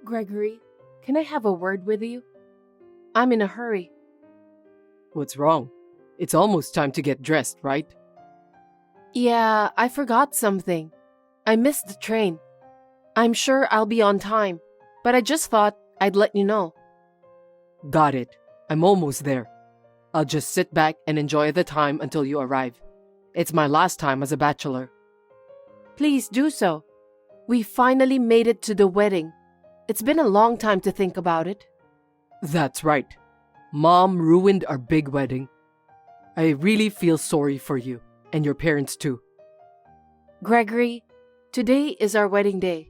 Gregory, can I have a word with you? I'm in a hurry. What's wrong? It's almost time to get dressed, right? Yeah, I forgot something. I missed the train. I'm sure I'll be on time, but I just thought I'd let you know. Got it. I'm almost there. I'll just sit back and enjoy the time until you arrive. It's my last time as a bachelor. Please do so. We finally made it to the wedding. It's been a long time to think about it. That's right. Mom ruined our big wedding. I really feel sorry for you, and your parents too. Gregory, today is our wedding day.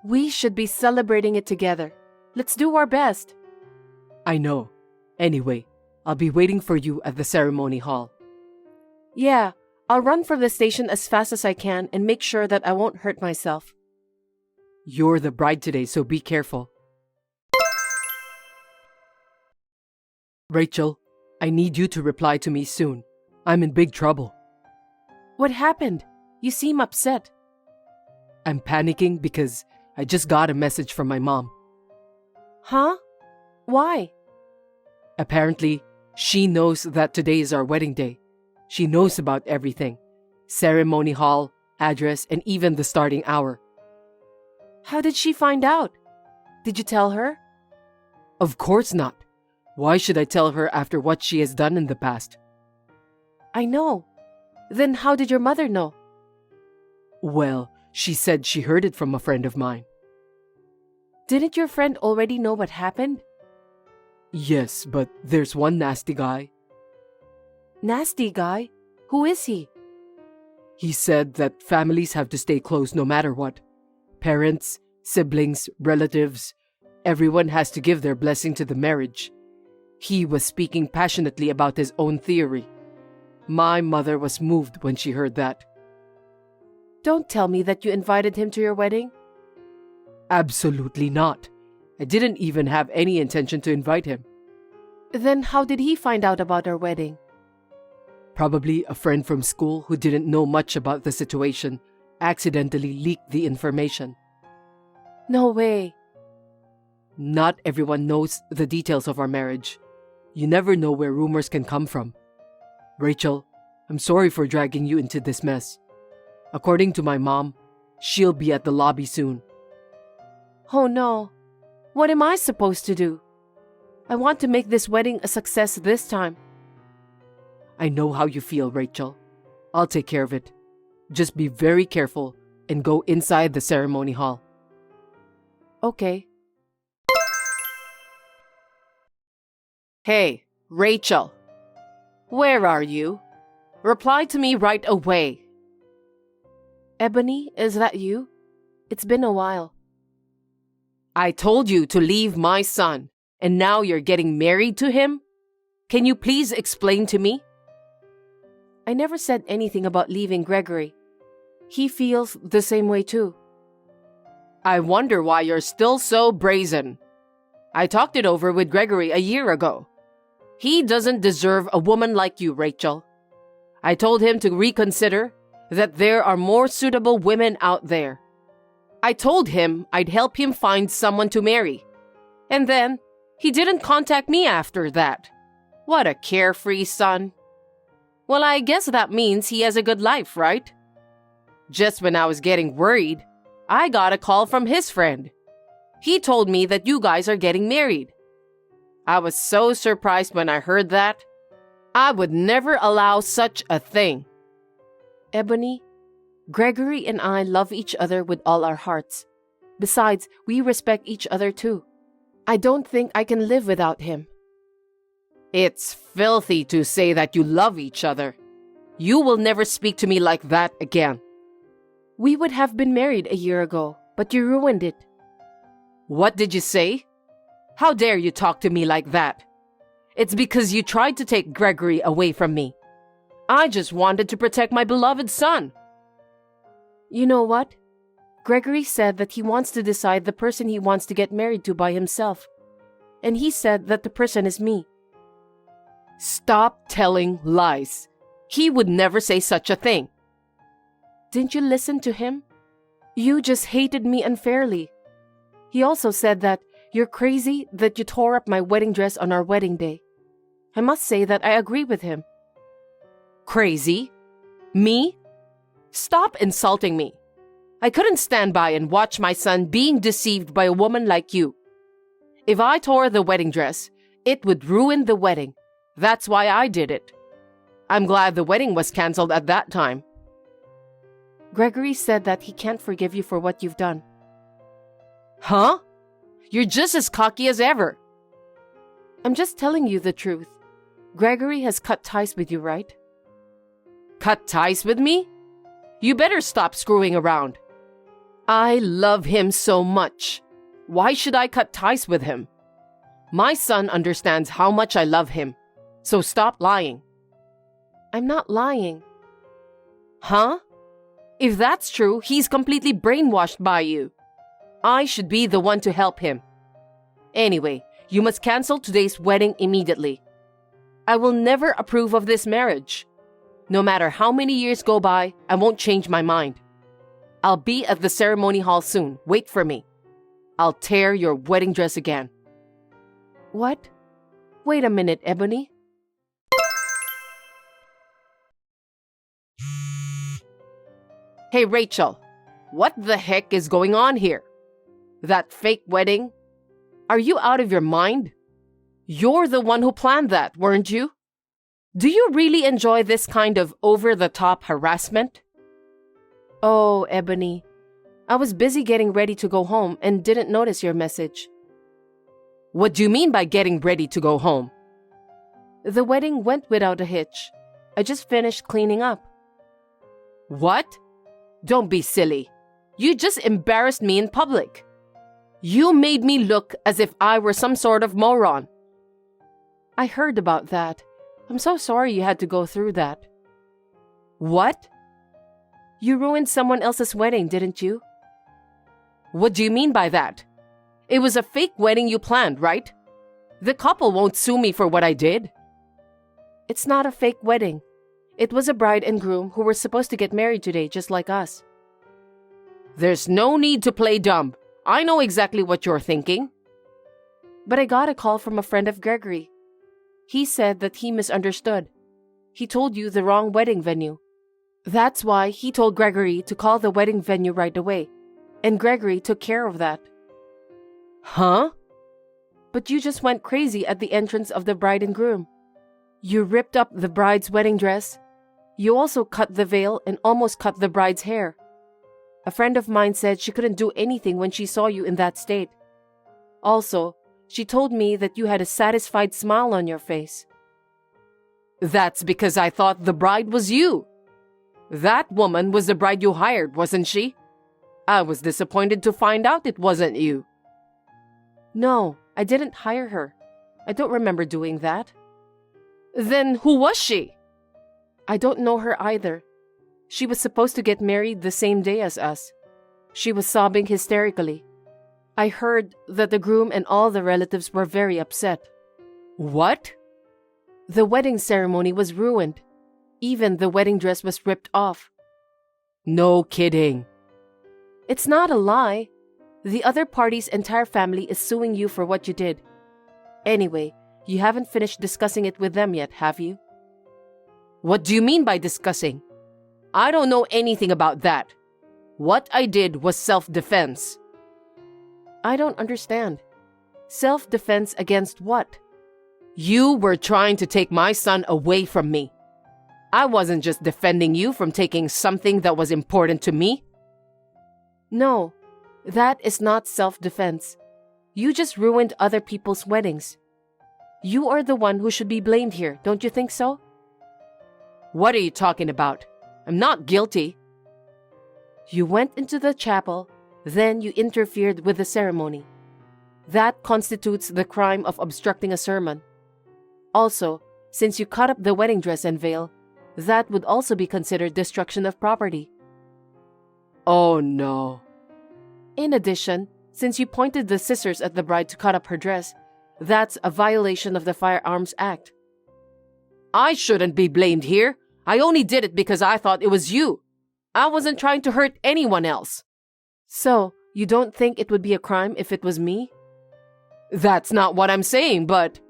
We should be celebrating it together. Let's do our best. I know. Anyway, I'll be waiting for you at the ceremony hall. Yeah, I'll run from the station as fast as I can and make sure that I won't hurt myself. You're the bride today, so be careful. Rachel, I need you to reply to me soon. I'm in big trouble. What happened? You seem upset. I'm panicking because I just got a message from my mom. Huh? Why? Apparently, she knows that today is our wedding day. She knows about everything. Ceremony hall, address, and even the starting hour. How did she find out? Did you tell her? Of course not. Why should I tell her after what she has done in the past? I know. Then how did your mother know? Well, she said she heard it from a friend of mine. Didn't your friend already know what happened? Yes, but there's one nasty guy. Nasty guy? Who is he? He said that families have to stay close no matter what. Parents, siblings, relatives, everyone has to give their blessing to the marriage. He was speaking passionately about his own theory. My mother was moved when she heard that. Don't tell me that you invited him to your wedding. Absolutely not. I didn't even have any intention to invite him. Then how did he find out about our wedding? Probably a friend from school who didn't know much about the situation accidentally leaked the information. No way. Not everyone knows the details of our marriage. You never know where rumors can come from. Rachel, I'm sorry for dragging you into this mess. According to my mom, she'll be at the lobby soon. Oh no. What am I supposed to do? I want to make this wedding a success this time. I know how you feel, Rachel. I'll take care of it. Just be very careful and go inside the ceremony hall. Okay. Hey, Rachel. Where are you? Reply to me right away. Ebony, is that you? It's been a while. I told you to leave my son, and now you're getting married to him? Can you please explain to me? I never said anything about leaving Gregory. He feels the same way too. I wonder why you're still so brazen. I talked it over with Gregory a year ago. He doesn't deserve a woman like you, Rachel. I told him to reconsider, that there are more suitable women out there. I told him I'd help him find someone to marry. And then, he didn't contact me after that. What a carefree son. Well, I guess that means he has a good life, right? Just when I was getting worried, I got a call from his friend. He told me that you guys are getting married. I was so surprised when I heard that. I would never allow such a thing. Ebony, Gregory and I love each other with all our hearts. Besides, we respect each other too. I don't think I can live without him. It's filthy to say that you love each other. You will never speak to me like that again. We would have been married a year ago, but you ruined it. What did you say? How dare you talk to me like that? It's because you tried to take Gregory away from me. I just wanted to protect my beloved son. You know what? Gregory said that he wants to decide the person he wants to get married to by himself. And he said that the person is me. Stop telling lies. He would never say such a thing. Didn't you listen to him? You just hated me unfairly. He also said that you're crazy that you tore up my wedding dress on our wedding day. I must say that I agree with him. Crazy? Me? Stop insulting me. I couldn't stand by and watch my son being deceived by a woman like you. If I tore the wedding dress, it would ruin the wedding. That's why I did it. I'm glad the wedding was canceled at that time. Gregory said that he can't forgive you for what you've done. Huh? You're just as cocky as ever. I'm just telling you the truth. Gregory has cut ties with you, right? Cut ties with me? You better stop screwing around. I love him so much. Why should I cut ties with him? My son understands how much I love him. So stop lying. I'm not lying. Huh? If that's true, he's completely brainwashed by you. I should be the one to help him. Anyway, you must cancel today's wedding immediately. I will never approve of this marriage. No matter how many years go by, I won't change my mind. I'll be at the ceremony hall soon. Wait for me. I'll tear your wedding dress again. What? Wait a minute, Ebony. Hey, Rachel. What the heck is going on here? That fake wedding? Are you out of your mind? You're the one who planned that, weren't you? Do you really enjoy this kind of over-the-top harassment? Oh, Ebony. I was busy getting ready to go home and didn't notice your message. What do you mean by getting ready to go home? The wedding went without a hitch. I just finished cleaning up. What? Don't be silly. You just embarrassed me in public. You made me look as if I were some sort of moron. I heard about that. I'm so sorry you had to go through that. What? You ruined someone else's wedding, didn't you? What do you mean by that? It was a fake wedding you planned, right? The couple won't sue me for what I did. It's not a fake wedding. It was a bride and groom who were supposed to get married today, just like us. There's no need to play dumb. I know exactly what you're thinking. But I got a call from a friend of Gregory. He said that he misunderstood. He told you the wrong wedding venue. That's why he told Gregory to call the wedding venue right away. And Gregory took care of that. Huh? But you just went crazy at the entrance of the bride and groom. You ripped up the bride's wedding dress. You also cut the veil and almost cut the bride's hair. A friend of mine said she couldn't do anything when she saw you in that state. Also, she told me that you had a satisfied smile on your face. That's because I thought the bride was you. That woman was the bride you hired, wasn't she? I was disappointed to find out it wasn't you. No, I didn't hire her. I don't remember doing that. Then who was she? I don't know her either. She was supposed to get married the same day as us. She was sobbing hysterically. I heard that the groom and all the relatives were very upset. What? The wedding ceremony was ruined. Even the wedding dress was ripped off. No kidding. It's not a lie. The other party's entire family is suing you for what you did. Anyway, you haven't finished discussing it with them yet, have you? What do you mean by discussing? I don't know anything about that. What I did was self-defense. I don't understand. Self-defense against what? You were trying to take my son away from me. I wasn't just defending you from taking something that was important to me. No, that is not self-defense. You just ruined other people's weddings. You are the one who should be blamed here, don't you think so? What are you talking about? I'm not guilty. You went into the chapel, then you interfered with the ceremony. That constitutes the crime of obstructing a sermon. Also, since you cut up the wedding dress and veil, that would also be considered destruction of property. Oh no. In addition, since you pointed the scissors at the bride to cut up her dress, that's a violation of the Firearms Act. I shouldn't be blamed here. I only did it because I thought it was you. I wasn't trying to hurt anyone else. So, You don't think it would be a crime if it was me? That's not what I'm saying, but...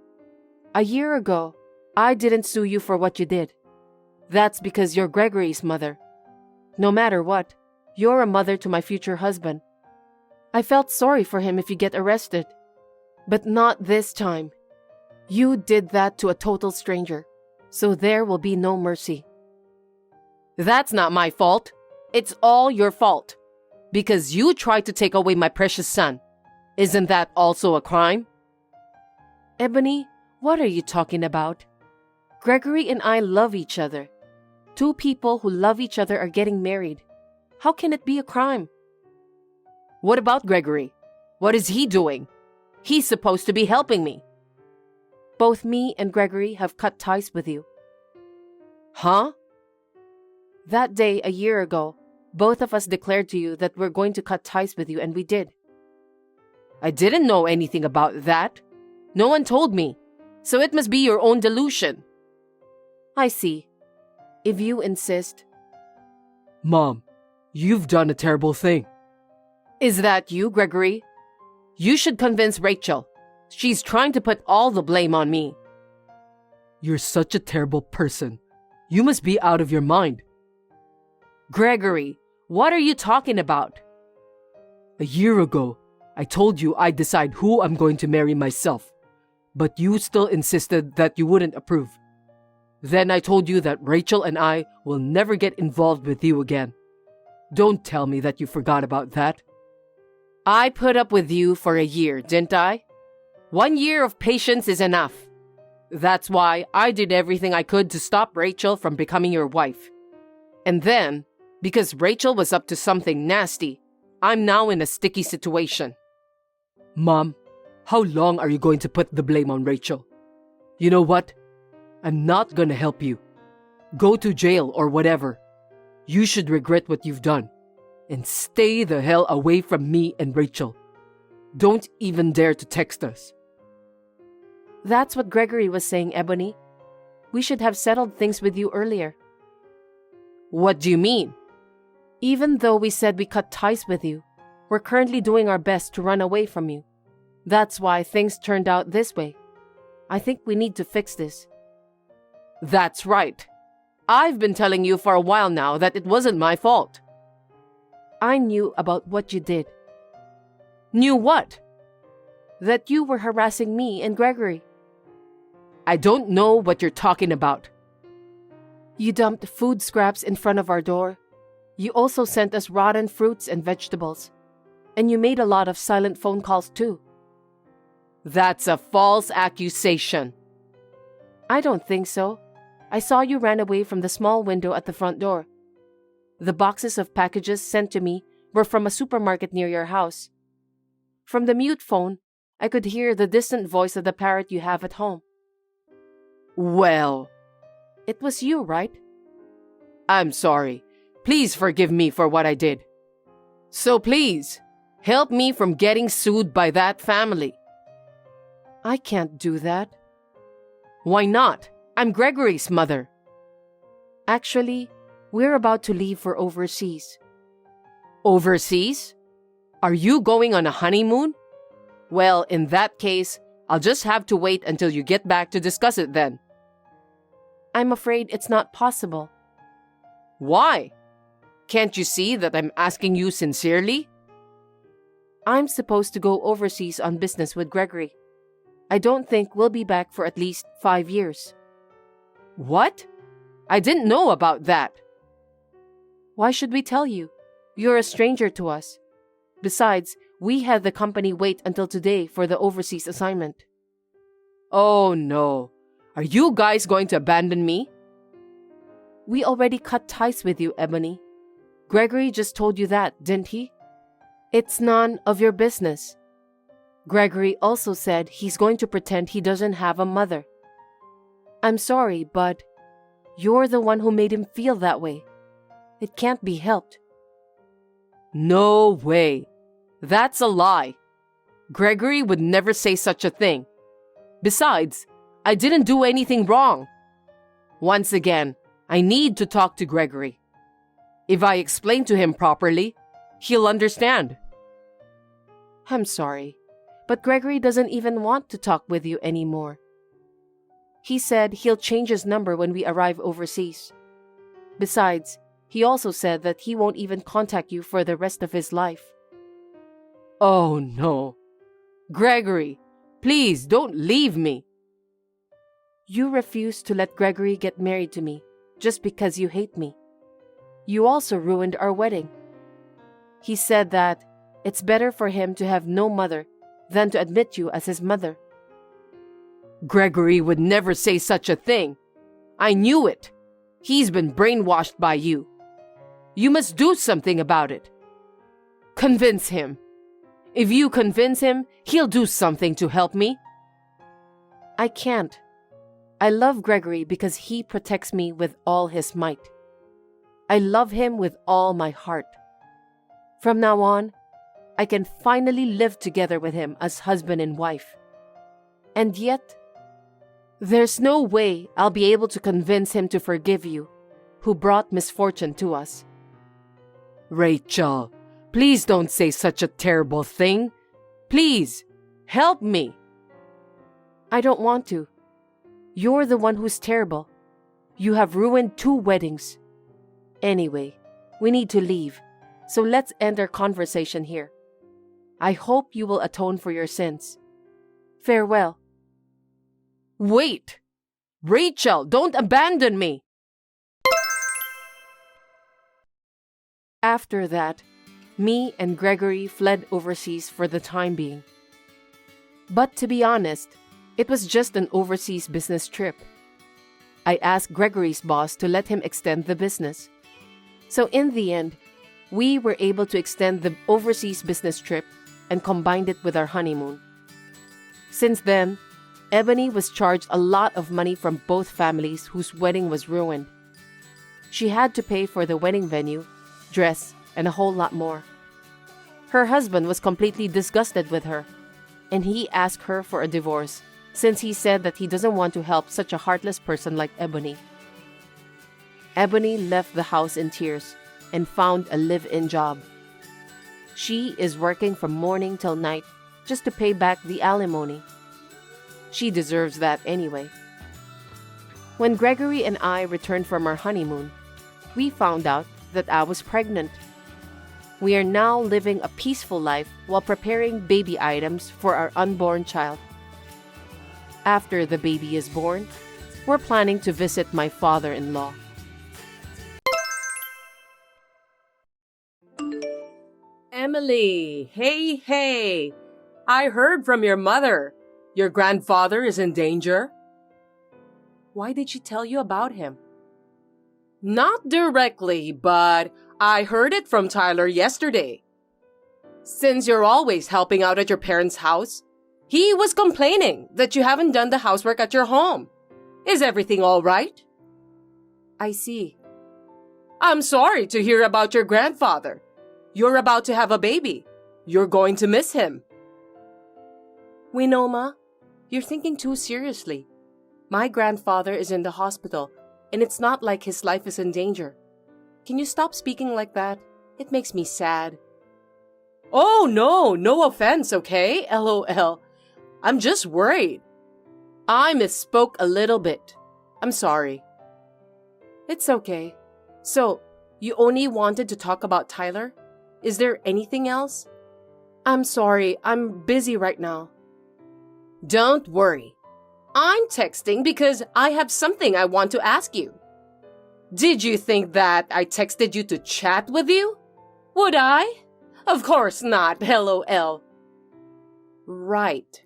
A year ago, I didn't sue you for what you did. That's because you're Gregory's mother. No matter what, you're a mother to my future husband. I felt sorry for him if you get arrested. But not this time. You did that to a total stranger, so there will be no mercy. That's not my fault. It's all your fault. Because you tried to take away my precious son. Isn't that also a crime? Ebony, what are you talking about? Gregory and I love each other. Two people who love each other are getting married. How can it be a crime? What about Gregory? What is he doing? He's supposed to be helping me. Both me and Gregory have cut ties with you. Huh? That day, a year ago, both of us declared to you that we're going to cut ties with you, and we did. I didn't know anything about that. No one told me. So it must be your own delusion. I see. If you insist. Mom, you've done a terrible thing. Is that you, Gregory? You should convince Rachel. She's trying to put all the blame on me. You're such a terrible person. You must be out of your mind. Gregory, what are you talking about? A year ago, I told you I'd decide who I'm going to marry myself. But you still insisted that you wouldn't approve. Then I told you that Rachel and I will never get involved with you again. Don't tell me that you forgot about that. I put up with you for a year, didn't I? 1 year of patience is enough. That's why I did everything I could to stop Rachel from becoming your wife. And then, because Rachel was up to something nasty, I'm now in a sticky situation. Mom, how long are you going to put the blame on Rachel? You know what? I'm not gonna help you. Go to jail or whatever. You should regret what you've done. And stay the hell away from me and Rachel. Don't even dare to text us. That's what Gregory was saying, Ebony. We should have settled things with you earlier. What do you mean? Even though we said we cut ties with you, we're currently doing our best to run away from you. That's why things turned out this way. I think we need to fix this. That's right. I've been telling you for a while now that it wasn't my fault. I knew about what you did. Knew what? That you were harassing me and Gregory. I don't know what you're talking about. You dumped food scraps in front of our door. You also sent us rotten fruits and vegetables. And you made a lot of silent phone calls too. That's a false accusation. I don't think so. I saw you ran away from the small window at the front door. The boxes of packages sent to me were from a supermarket near your house. From the mute phone, I could hear the distant voice of the parrot you have at home. Well, it was you, right? I'm sorry. Please forgive me for what I did. So please, help me from getting sued by that family. I can't do that. Why not? I'm Gregory's mother. Actually, we're about to leave for overseas. Overseas? Are you going on a honeymoon? Well, in that case, I'll just have to wait until you get back to discuss it then. I'm afraid it's not possible. Why? Can't you see that I'm asking you sincerely? I'm supposed to go overseas on business with Gregory. I don't think we'll be back for at least 5 years. What? I didn't know about that. Why should we tell you? You're a stranger to us. Besides, we had the company wait until today for the overseas assignment. Oh no. Are you guys going to abandon me? We already cut ties with you, Ebony. Gregory just told you that, didn't he? It's none of your business. Gregory also said he's going to pretend he doesn't have a mother. I'm sorry, but you're the one who made him feel that way. It can't be helped. No way. That's a lie. Gregory would never say such a thing. Besides, I didn't do anything wrong. Once again, I need to talk to Gregory. If I explain to him properly, he'll understand. I'm sorry, but Gregory doesn't even want to talk with you anymore. He said he'll change his number when we arrive overseas. Besides, he also said that he won't even contact you for the rest of his life. Oh no. Gregory, please don't leave me. You refuse to let Gregory get married to me just because you hate me. You also ruined our wedding. He said that it's better for him to have no mother than to admit you as his mother. Gregory would never say such a thing. I knew it. He's been brainwashed by you. You must do something about it. Convince him. If you convince him, he'll do something to help me. I can't. I love Gregory because he protects me with all his might. I love him with all my heart. From now on, I can finally live together with him as husband and wife. And yet, there's no way I'll be able to convince him to forgive you, who brought misfortune to us. Rachel, please don't say such a terrible thing. Please, help me. I don't want to. You're the one who's terrible. You have ruined 2 weddings. Anyway, we need to leave, so let's end our conversation here. I hope you will atone for your sins. Farewell. Wait! Rachel, don't abandon me! After that, me and Gregory fled overseas for the time being. But to be honest, it was just an overseas business trip. I asked Gregory's boss to let him extend the business. So in the end, we were able to extend the overseas business trip and combined it with our honeymoon. Since then, Ebony was charged a lot of money from both families whose wedding was ruined. She had to pay for the wedding venue, dress, and a whole lot more. Her husband was completely disgusted with her, and he asked her for a divorce since he said that he doesn't want to help such a heartless person like Ebony. Ebony left the house in tears and found a live-in job. She is working from morning till night just to pay back the alimony. She deserves that anyway. When Gregory and I returned from our honeymoon, we found out that I was pregnant. We are now living a peaceful life while preparing baby items for our unborn child. After the baby is born, we're planning to visit my father-in-law. Emily, hey. I heard from your mother. Your grandfather is in danger. Why did she tell you about him? Not directly, but I heard it from Tyler yesterday. Since you're always helping out at your parents' house, he was complaining that you haven't done the housework at your home. Is everything all right? I see. I'm sorry to hear about your grandfather. You're about to have a baby. You're going to miss him. Winoma, you're thinking too seriously. My grandfather is in the hospital, and it's not like his life is in danger. Can you stop speaking like that? It makes me sad. Oh, no offense, okay? LOL. I'm just worried. I misspoke a little bit. I'm sorry. It's okay. So, you only wanted to talk about Tyler? Is there anything else? I'm sorry, I'm busy right now. Don't worry. I'm texting because I have something I want to ask you. Did you think that I texted you to chat with you? Would I? Of course not, LOL. Right.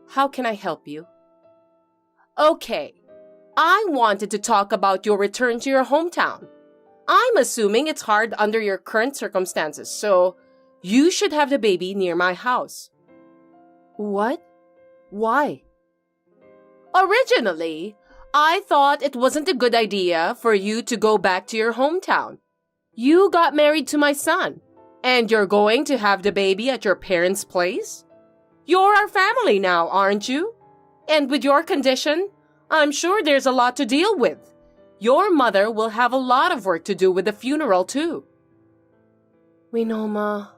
How can I help you? Okay. I wanted to talk about your return to your hometown. I'm assuming it's hard under your current circumstances, so you should have the baby near my house. What? Why? Originally, I thought it wasn't a good idea for you to go back to your hometown. You got married to my son, and you're going to have the baby at your parents' place? You're our family now, aren't you? And with your condition, I'm sure there's a lot to deal with. Your mother will have a lot of work to do with the funeral, too. Winoma.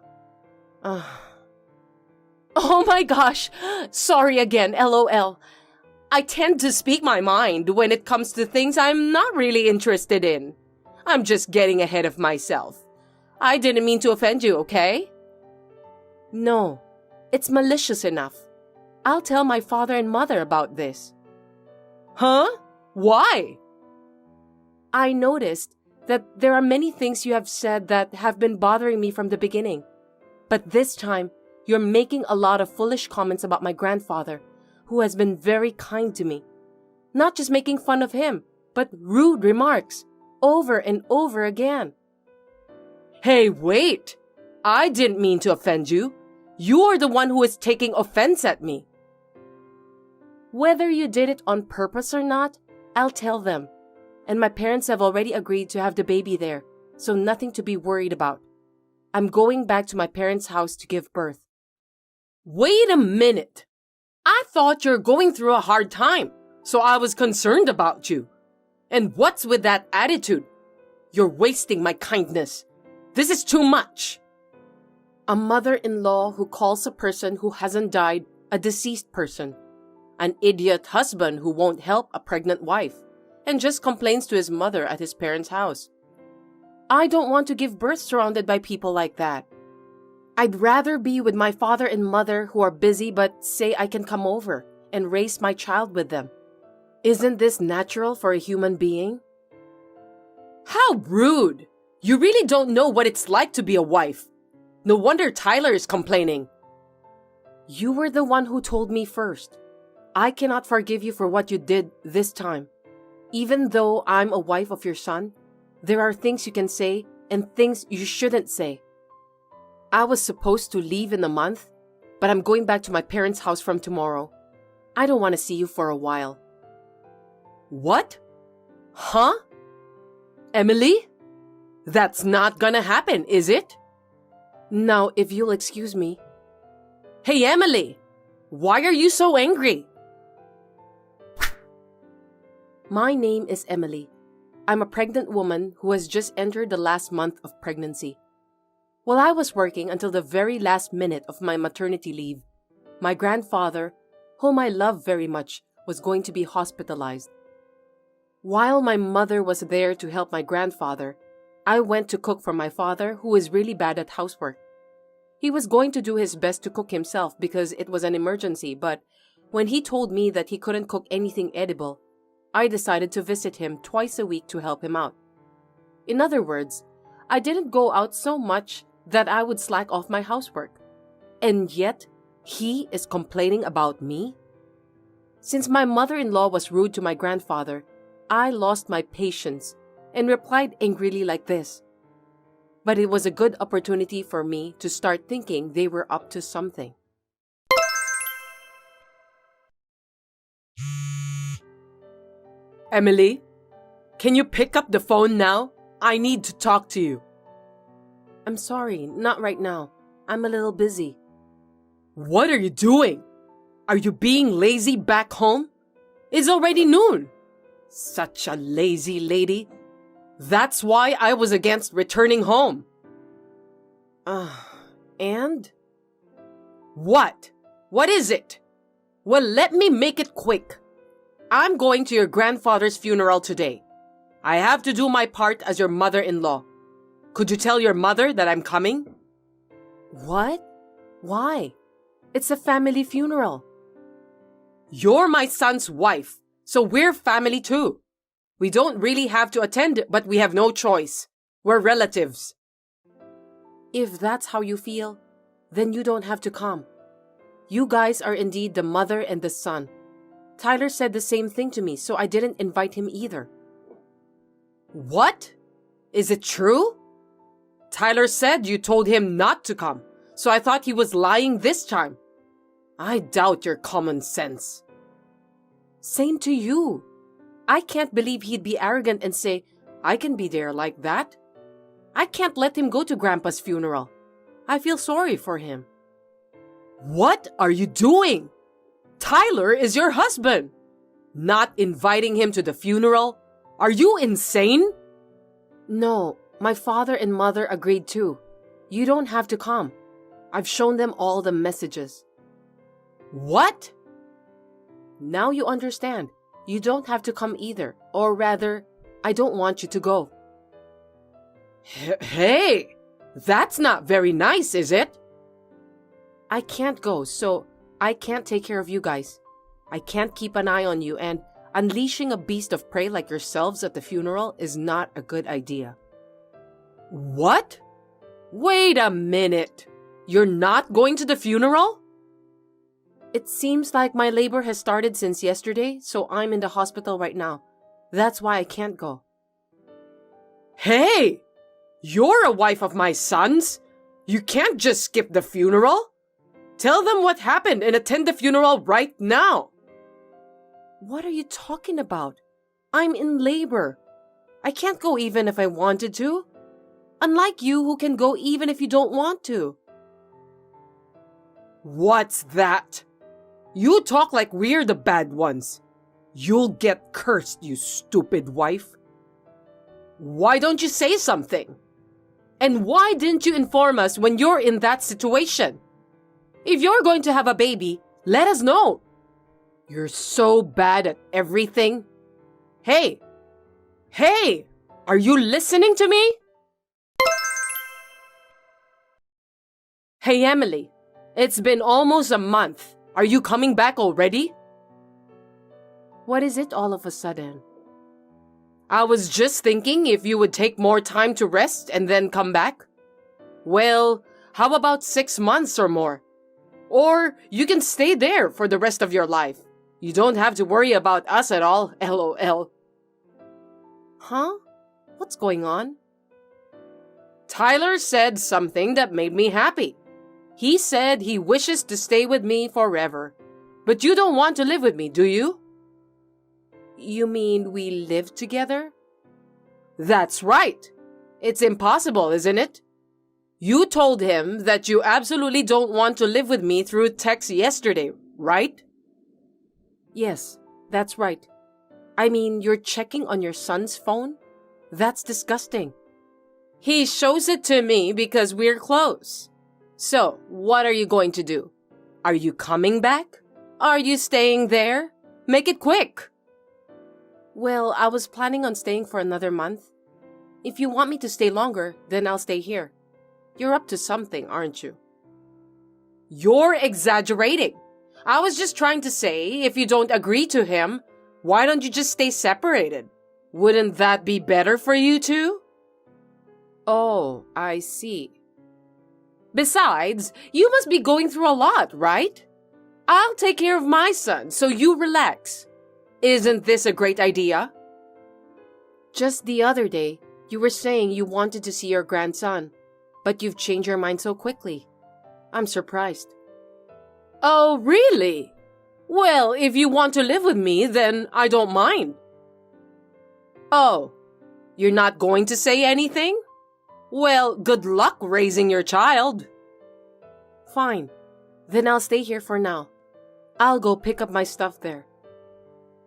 Oh my gosh, sorry again, LOL. I tend to speak my mind when it comes to things I'm not really interested in. I'm just getting ahead of myself. I didn't mean to offend you, okay? No, it's malicious enough. I'll tell my father and mother about this. Huh? Why? I noticed that there are many things you have said that have been bothering me from the beginning. But this time, you're making a lot of foolish comments about my grandfather, who has been very kind to me. Not just making fun of him, but rude remarks, over and over again. Hey, wait! I didn't mean to offend you. You're the one who is taking offense at me. Whether you did it on purpose or not, I'll tell them. And my parents have already agreed to have the baby there, so nothing to be worried about. I'm going back to my parents' house to give birth. Wait a minute. I thought you're going through a hard time, so I was concerned about you. And what's with that attitude? You're wasting my kindness. This is too much. A mother-in-law who calls a person who hasn't died a deceased person. An idiot husband who won't help a pregnant wife and just complains to his mother at his parents' house. I don't want to give birth surrounded by people like that. I'd rather be with my father and mother who are busy but say I can come over and raise my child with them. Isn't this natural for a human being? How rude! You really don't know what it's like to be a wife. No wonder Tyler is complaining. You were the one who told me first. I cannot forgive you for what you did this time. Even though I'm a wife of your son, there are things you can say and things you shouldn't say. I was supposed to leave in a month, but I'm going back to my parents' house from tomorrow. I don't want to see you for a while. What? Huh? Emily? That's not gonna happen, is it? Now, if you'll excuse me. Hey, Emily! Why are you so angry? My name is Emily. I'm a pregnant woman who has just entered the last month of pregnancy. While I was working until the very last minute of my maternity leave, my grandfather, whom I love very much, was going to be hospitalized. While my mother was there to help my grandfather, I went to cook for my father, who is really bad at housework. He was going to do his best to cook himself because it was an emergency, but when he told me that he couldn't cook anything edible, I decided to visit him twice a week to help him out. In other words, I didn't go out so much that I would slack off my housework. And yet, he is complaining about me? Since my mother-in-law was rude to my grandfather, I lost my patience and replied angrily like this. But it was a good opportunity for me to start thinking they were up to something. Emily, can you pick up the phone now? I need to talk to you. I'm sorry, not right now. I'm a little busy. What are you doing? Are you being lazy back home? It's already noon. Such a lazy lady. That's why I was against returning home. And? What? What is it? Well, let me make it quick. I'm going to your grandfather's funeral today. I have to do my part as your mother-in-law. Could you tell your mother that I'm coming? What? Why? It's a family funeral. You're my son's wife, so we're family too. We don't really have to attend, but we have no choice. We're relatives. If that's how you feel, then you don't have to come. You guys are indeed the mother and the son. Tyler said the same thing to me, so I didn't invite him either. What? Is it true? Tyler said you told him not to come, so I thought he was lying this time. I doubt your common sense. Same to you. I can't believe he'd be arrogant and say, I can be there like that. I can't let him go to Grandpa's funeral. I feel sorry for him. What are you doing? Tyler is your husband. Not inviting him to the funeral? Are you insane? No, my father and mother agreed too. You don't have to come. I've shown them all the messages. What? Now you understand. You don't have to come either. Or rather, I don't want you to go. Hey, that's not very nice, is it? I can't go, so I can't take care of you guys. I can't keep an eye on you, and unleashing a beast of prey like yourselves at the funeral is not a good idea. What? Wait a minute. You're not going to the funeral? It seems like my labor has started since yesterday, so I'm in the hospital right now. That's why I can't go. Hey! You're a wife of my son's. You can't just skip the funeral. Tell them what happened and attend the funeral right now. What are you talking about? I'm in labor. I can't go even if I wanted to. Unlike you who can go even if you don't want to. What's that? You talk like we're the bad ones. You'll get cursed, you stupid wife. Why don't you say something? And why didn't you inform us when you're in that situation? If you're going to have a baby, let us know. You're so bad at everything. Hey! Hey! Are you listening to me? Hey, Emily. It's been almost a month. Are you coming back already? What is it all of a sudden? I was just thinking if you would take more time to rest and then come back. Well, how about 6 months or more? Or you can stay there for the rest of your life. You don't have to worry about us at all, LOL. Huh? What's going on? Tyler said something that made me happy. He said he wishes to stay with me forever. But you don't want to live with me, do you? You mean we live together? That's right. It's impossible, isn't it? You told him that you absolutely don't want to live with me through text yesterday, right? Yes, that's right. I mean, you're checking on your son's phone? That's disgusting. He shows it to me because we're close. So, what are you going to do? Are you coming back? Are you staying there? Make it quick. Well, I was planning on staying for another month. If you want me to stay longer, then I'll stay here. You're up to something, aren't you? You're exaggerating. I was just trying to say, if you don't agree to him, why don't you just stay separated? Wouldn't that be better for you two? Oh, I see. Besides, you must be going through a lot, right? I'll take care of my son, so you relax. Isn't this a great idea? Just the other day, you were saying you wanted to see your grandson, but you've changed your mind so quickly. I'm surprised. Oh, really? Well, if you want to live with me, then I don't mind. Oh, you're not going to say anything? Well, good luck raising your child. Fine. Then I'll stay here for now. I'll go pick up my stuff there.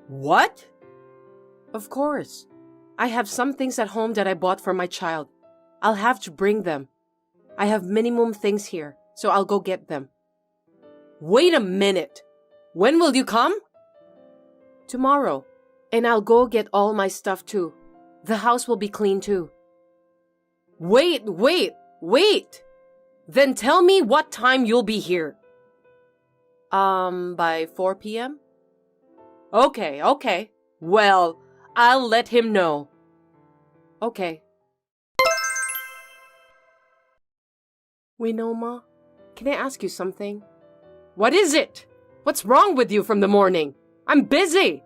What? Of course. I have some things at home that I bought for my child. I'll have to bring them. I have minimum things here, so I'll go get them. Wait a minute. When will you come? Tomorrow. And I'll go get all my stuff too. The house will be clean too. Wait. Then tell me what time you'll be here. By 4 p.m.? Okay. Well, I'll let him know. Okay. Ma, can I ask you something? What is it? What's wrong with you from the morning? I'm busy.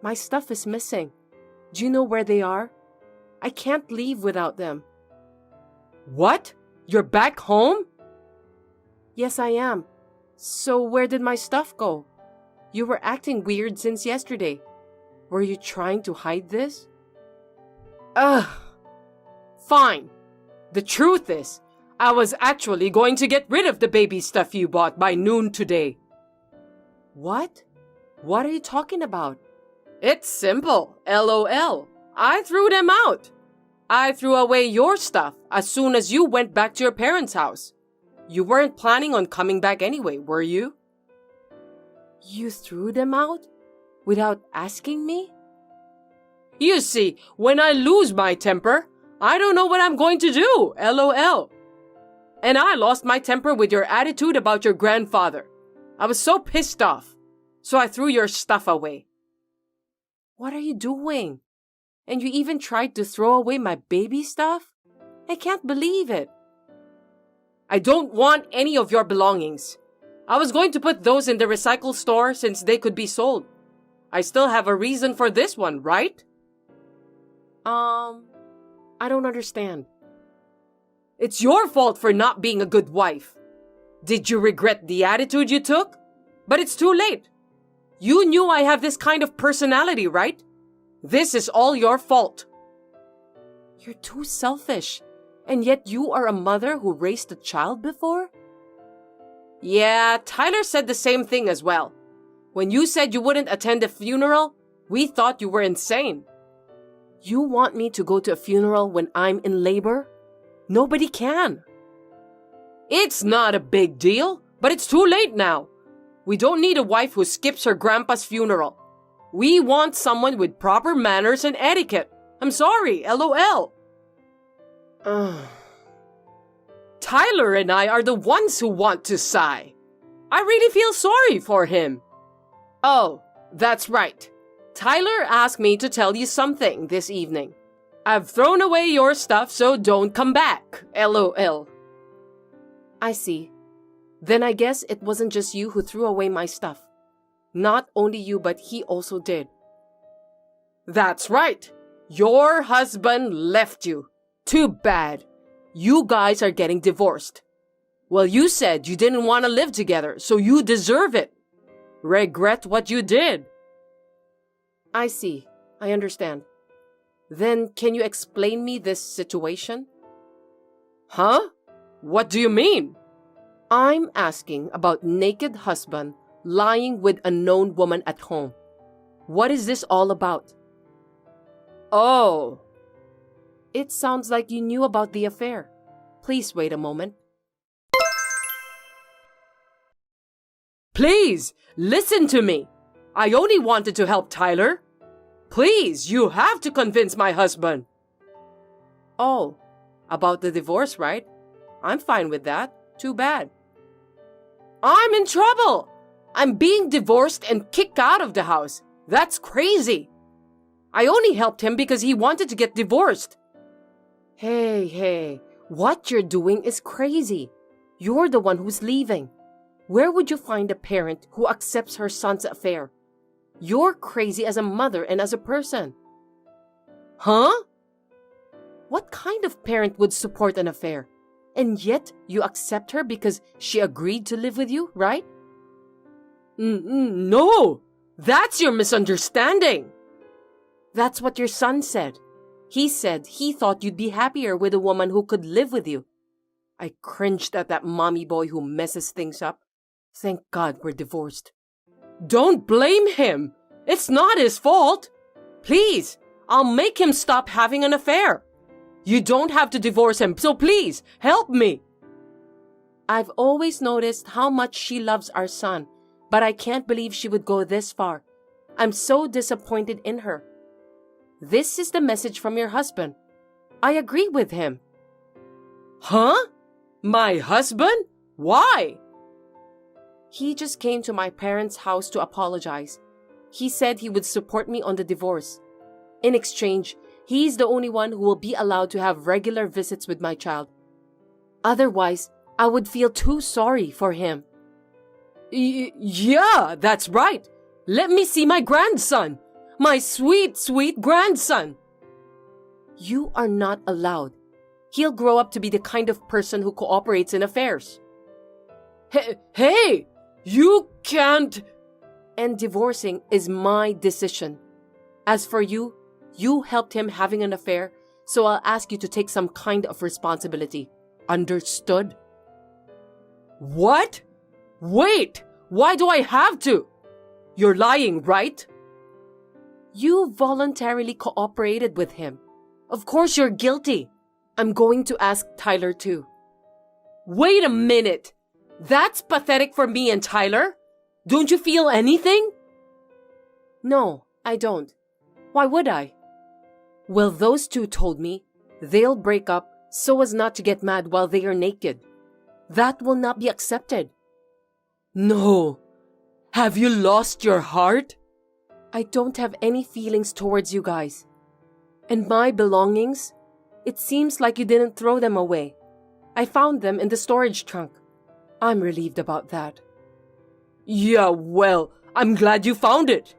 My stuff is missing. Do you know where they are? I can't leave without them. What? You're back home? Yes, I am. So where did my stuff go? You were acting weird since yesterday. Were you trying to hide this? Ugh. Fine. The truth is, I was actually going to get rid of the baby stuff you bought by noon today. What? What are you talking about? It's simple, LOL. I threw them out. I threw away your stuff as soon as you went back to your parents' house. You weren't planning on coming back anyway, were you? You threw them out? Without asking me? You see, when I lose my temper, I don't know what I'm going to do, LOL. And I lost my temper with your attitude about your grandfather. I was so pissed off, so I threw your stuff away. What are you doing? And you even tried to throw away my baby stuff? I can't believe it. I don't want any of your belongings. I was going to put those in the recycle store since they could be sold. I still have a reason for this one, right? I don't understand. It's your fault for not being a good wife. Did you regret the attitude you took? But it's too late. You knew I have this kind of personality, right? This is all your fault. You're too selfish. And yet you are a mother who raised a child before? Yeah, Tyler said the same thing as well. When you said you wouldn't attend the funeral, we thought you were insane. You want me to go to a funeral when I'm in labor? Nobody can. It's not a big deal, but it's too late now. We don't need a wife who skips her grandpa's funeral. We want someone with proper manners and etiquette. I'm sorry, LOL. Tyler and I are the ones who want to sigh. I really feel sorry for him. Oh, that's right. Tyler asked me to tell you something this evening. I've thrown away your stuff, so don't come back, LOL. I see. Then I guess it wasn't just you who threw away my stuff. Not only you, but he also did. That's right. Your husband left you. Too bad. You guys are getting divorced. Well, you said you didn't want to live together, so you deserve it. Regret what you did. I see. I understand. Then can you explain me this situation? Huh? What do you mean? I'm asking about naked husband lying with unknown woman at home. What is this all about? Oh. It sounds like you knew about the affair. Please wait a moment. Please, listen to me. I only wanted to help Tyler. Please, you have to convince my husband. Oh, about the divorce, right? I'm fine with that. Too bad. I'm in trouble. I'm being divorced and kicked out of the house. That's crazy. I only helped him because he wanted to get divorced. Hey, what you're doing is crazy. You're the one who's leaving. Where would you find a parent who accepts her son's affair? You're crazy as a mother and as a person. Huh? What kind of parent would support an affair? And yet you accept her because she agreed to live with you, right? No, that's your misunderstanding. That's what your son said. He said he thought you'd be happier with a woman who could live with you. I cringed at that mommy boy who messes things up. Thank God we're divorced. Don't blame him. It's not his fault. Please, I'll make him stop having an affair. You don't have to divorce him, so please, help me. I've always noticed how much she loves our son, but I can't believe she would go this far. I'm so disappointed in her. This is the message from your husband. I agree with him. Huh? My husband? Why? He just came to my parents' house to apologize. He said he would support me on the divorce. In exchange, he's the only one who will be allowed to have regular visits with my child. Otherwise, I would feel too sorry for him. Yeah, that's right. Let me see my grandson. My sweet, sweet grandson. You are not allowed. He'll grow up to be the kind of person who cooperates in affairs. Hey, you can't. And divorcing is my decision. As for you, you helped him having an affair, so I'll ask you to take some kind of responsibility. Understood? What? Wait, why do I have to? You're lying, right? You voluntarily cooperated with him. Of course you're guilty. I'm going to ask Tyler too. Wait a minute. That's pathetic for me and Tyler. Don't you feel anything? No, I don't. Why would I? Well, those two told me they'll break up so as not to get mad while they are naked. That will not be accepted. No. Have you lost your heart? I don't have any feelings towards you guys. And my belongings? It seems like you didn't throw them away. I found them in the storage trunk. I'm relieved about that. Yeah, well, I'm glad you found it.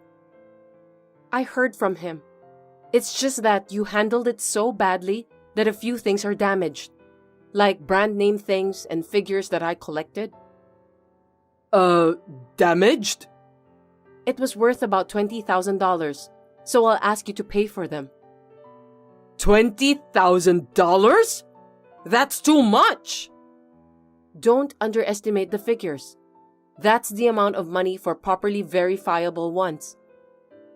I heard from him. It's just that you handled it so badly that a few things are damaged. Like brand name things and figures that I collected. Damaged? It was worth about $20,000, so I'll ask you to pay for them. $20,000? That's too much! Don't underestimate the figures. That's the amount of money for properly verifiable ones.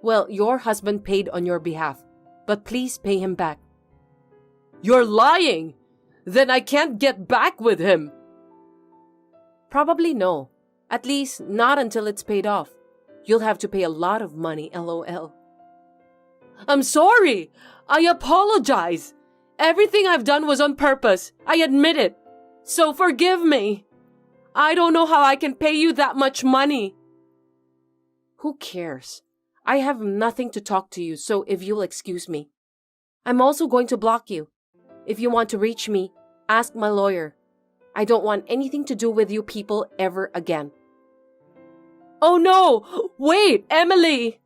Well, your husband paid on your behalf, but please pay him back. You're lying! Then I can't get back with him. Probably no. At least not until it's paid off. You'll have to pay a lot of money, LOL. I'm sorry! I apologize! Everything I've done was on purpose. I admit it. So forgive me. I don't know how I can pay you that much money. Who cares? I have nothing to talk to you, so if you'll excuse me. I'm also going to block you. If you want to reach me, ask my lawyer. I don't want anything to do with you people ever again. Oh no! Wait, Emily!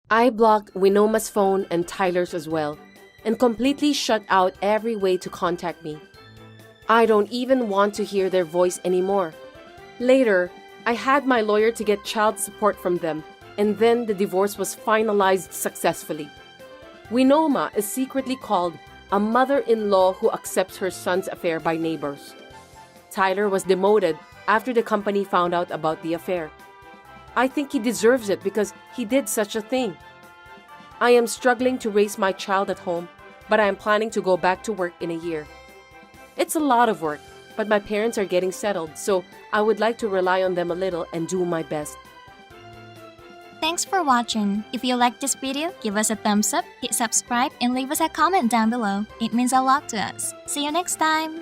I blocked Winoma's phone and Tyler's as well, and completely shut out every way to contact me. I don't even want to hear their voice anymore. Later, I had my lawyer to get child support from them, and then the divorce was finalized successfully. Winoma is secretly called a mother-in-law who accepts her son's affair by neighbors. Tyler was demoted after the company found out about the affair. I think he deserves it because he did such a thing. I am struggling to raise my child at home, but I am planning to go back to work in a year. It's a lot of work, but my parents are getting settled, so I would like to rely on them a little and do my best. Thanks for watching. If you liked this video, give us a thumbs up, hit subscribe, and leave us a comment down below. It means a lot to us. See you next time!